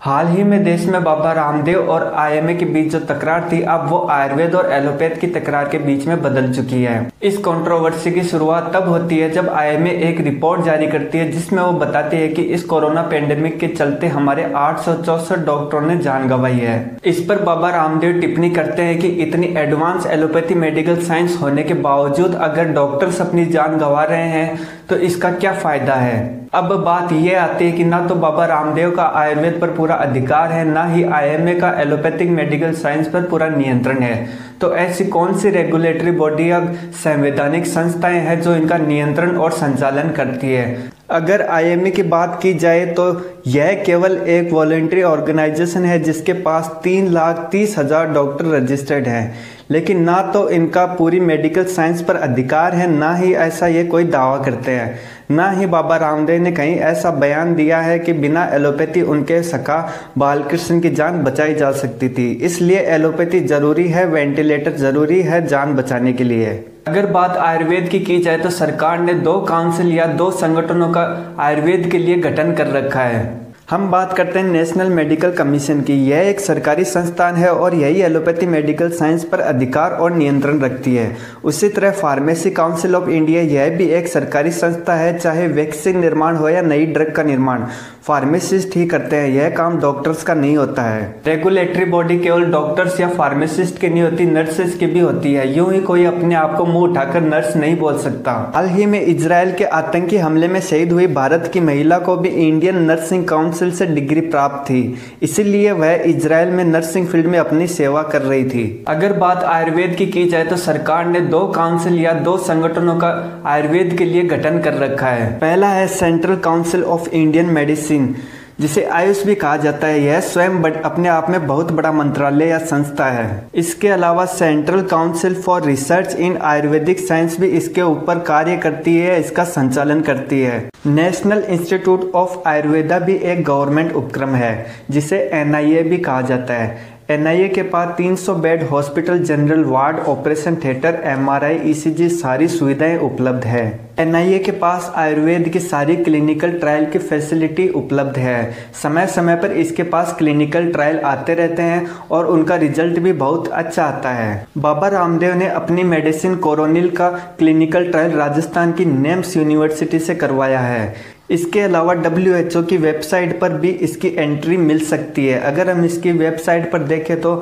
हाल ही में देश में बाबा रामदेव और आईएमए के बीच जो तकरार थी, अब वो आयुर्वेद और एलोपैथ की तकरार के बीच में बदल चुकी है। इस कंट्रोवर्सी की शुरुआत तब होती है जब आईएमए एक रिपोर्ट जारी करती है जिसमें वो बताती है कि इस कोरोना पेंडेमिक के चलते हमारे 864 डॉक्टरों ने जान गंवाई है। इस पर बाबा रामदेव टिप्पणी करते हैं कि इतनी एडवांस एलोपैथी मेडिकल साइंस होने के बावजूद अगर डॉक्टर्स अपनी जान गंवा रहे हैं तो इसका क्या फायदा है। अब बात यह आती है कि ना तो बाबा रामदेव का आयुर्वेद पर पूरा अधिकार है, ना ही आईएमए का एलोपैथिक मेडिकल साइंस पर पूरा नियंत्रण है। तो ऐसी कौन सी रेगुलेटरी बॉडी या संवैधानिक संस्थाएं हैं जो इनका नियंत्रण और संचालन करती है। अगर आईएमए की बात की जाए तो यह केवल एक वॉलंटरी ऑर्गेनाइजेशन है जिसके पास 3,30,000 डॉक्टर रजिस्टर्ड हैं, लेकिन ना तो इनका पूरी मेडिकल साइंस पर अधिकार है, ना ही ऐसा ये कोई दावा करते हैं। ना ही बाबा रामदेव ने कहीं ऐसा बयान दिया है कि बिना एलोपैथी उनके सखा बालकृष्ण की जान बचाई जा सकती थी। इसलिए एलोपैथी जरूरी है, वेंटिलेटर जरूरी है जान बचाने के लिए। अगर बात आयुर्वेद की जाए तो सरकार ने 2 काउंसिल या 2 संगठनों का आयुर्वेद के लिए गठन कर रखा है। हम बात करते हैं नेशनल मेडिकल कमीशन की। यह एक सरकारी संस्थान है और यही एलोपैथी मेडिकल साइंस पर अधिकार और नियंत्रण रखती है। उसी तरह फार्मेसी काउंसिल ऑफ इंडिया, यह भी एक सरकारी संस्था है। चाहे वैक्सीन निर्माण हो या नई ड्रग का निर्माण, फार्मासिस्ट ही करते हैं, यह काम डॉक्टर्स का नहीं होता है। रेगुलेटरी बॉडी केवल डॉक्टर्स या फार्मासिस्ट की नहीं होती, नर्सेस की भी होती है। यूं ही कोई अपने आप को मुंह उठाकर नर्स नहीं बोल सकता। हाल ही में इजराइल के आतंकी हमले में शहीद हुई भारत की महिला को भी इंडियन नर्सिंग काउंसिल से डिग्री प्राप्त थी, इसीलिए वह इजराइल में नर्सिंग फील्ड में अपनी सेवा कर रही थी। अगर बात आयुर्वेद की जाए तो सरकार ने 2 काउंसिल या 2 संगठनों का आयुर्वेद के लिए गठन कर रखा है। पहला है central council of Indian medicine, जिसे आयुष भी कहा जाता है। यह स्वयं अपने आप में बहुत बड़ा मंत्रालय या संस्था है। इसके अलावा central council for research in Ayurvedic science भी इसके ऊपर कार्य करती है, इसका संचालन करती है। नेशनल इंस्टीट्यूट ऑफ आयुर्वेदा भी एक गवर्नमेंट उपक्रम है जिसे एनआईए भी कहा जाता है। एनआईए के पास 300 bed hospital, general ward, operation theatre, MRI, ECG सारी सुविधाएं उपलब्ध है। एनआईए के पास आयुर्वेद की सारी क्लिनिकल ट्रायल की फैसिलिटी उपलब्ध है। समय समय पर इसके पास क्लिनिकल ट्रायल आते रहते हैं और उनका रिजल्ट भी बहुत अच्छा आता है। बाबा रामदेव ने अपनी मेडिसिन कोरोनिल का क्लिनिकल ट्रायल राजस्थान की नेम्स यूनिवर्सिटी से करवाया है। इसके अलावा WHO की वेबसाइट पर भी इसकी एंट्री मिल सकती है। अगर हम इसकी वेबसाइट पर देखें तो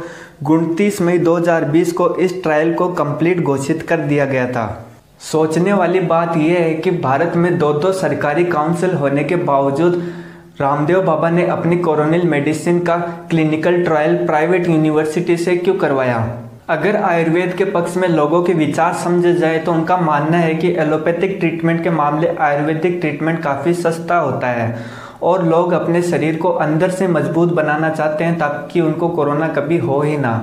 29 मई 2020 को इस ट्रायल को कंप्लीट घोषित कर दिया गया था। सोचने वाली बात यह है कि भारत में 2 सरकारी काउंसिल होने के बावजूद रामदेव बाबा ने अपनी कोरोनिल मेडिसिन का क्लिनिकल ट्रायल प्राइवेट यूनिवर्सिटी से क्यों करवाया। अगर आयुर्वेद के पक्ष में लोगों के विचार समझे जाए तो उनका मानना है कि एलोपैथिक ट्रीटमेंट के मामले आयुर्वेदिक ट्रीटमेंट काफ़ी सस्ता होता है और लोग अपने शरीर को अंदर से मजबूत बनाना चाहते हैं ताकि उनको कोरोना कभी हो ही ना।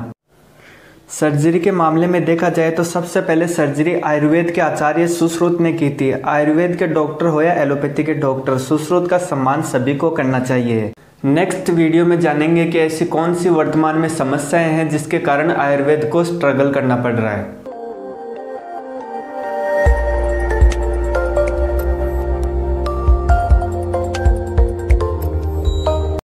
सर्जरी के मामले में देखा जाए तो सबसे पहले सर्जरी आयुर्वेद के आचार्य सुश्रुत ने की थी। आयुर्वेद के डॉक्टर हो या एलोपैथी के डॉक्टर, सुश्रुत का सम्मान सभी को करना चाहिए। नेक्स्ट वीडियो में जानेंगे कि ऐसी कौन सी वर्तमान में समस्याएं हैं जिसके कारण आयुर्वेद को स्ट्रगल करना पड़ रहा है।